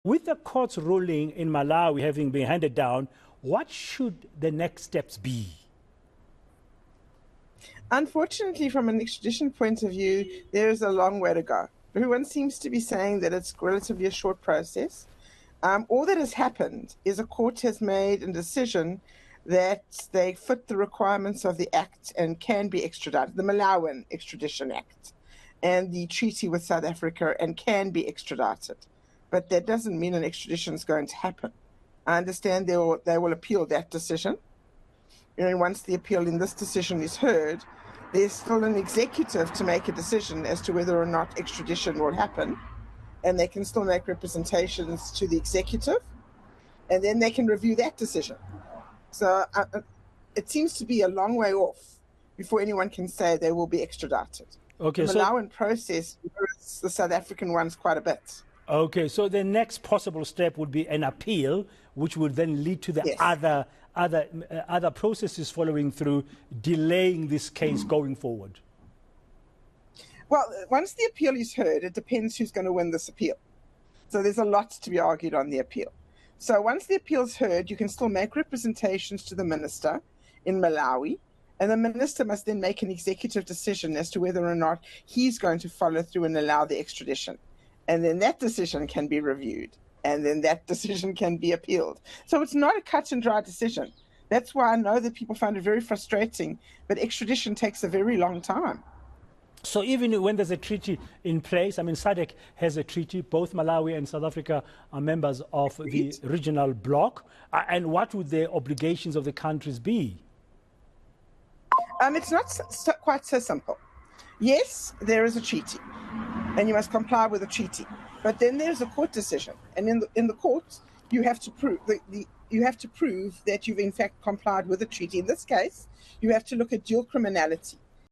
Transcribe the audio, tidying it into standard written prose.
With the court's ruling in Malawi having been handed down, what should the next steps be? Unfortunately, from an extradition point of view, there is a long way to go. Everyone seems to be saying that it's relatively a short process. All that has happened is a court has made a decision that they fit the requirements of the Act and can be extradited, the Malawian Extradition Act and the treaty with South Africa, and can be extradited. But that doesn't mean an extradition is going to happen. I understand they will appeal that decision. And once the appeal in this decision is heard, there's still an executive to make a decision as to whether or not extradition will happen. And they can still make representations to the executive, and then they can review that decision. So it seems to be a long way off before anyone can say they will be extradited. Okay, the Malawian process mirrors the South African ones quite a bit. Okay, so the next possible step would be an appeal, which would then lead to the Yes. other processes following through, delaying this case going forward. Well, once the appeal is heard, it depends who's going to win this appeal. So there's a lot to be argued on the appeal. So once the appeal is heard, you can still make representations to the minister in Malawi, and the minister must then make an executive decision as to whether or not he's going to follow through and allow the extradition. And then that decision can be reviewed, and then that decision can be appealed. So it's not a cut and dry decision. That's why I know that people find it very frustrating, but extradition takes a very long time. So even when there's a treaty in place, I mean, SADC has a treaty, both Malawi and South Africa are members of the regional bloc. And what would the obligations of the countries be? It's not quite so simple. Yes, there is a treaty, and you must comply with the treaty. But then there's a court decision, and in the court, you have to prove that you've in fact complied with the treaty. In this case, you have to look at dual criminality.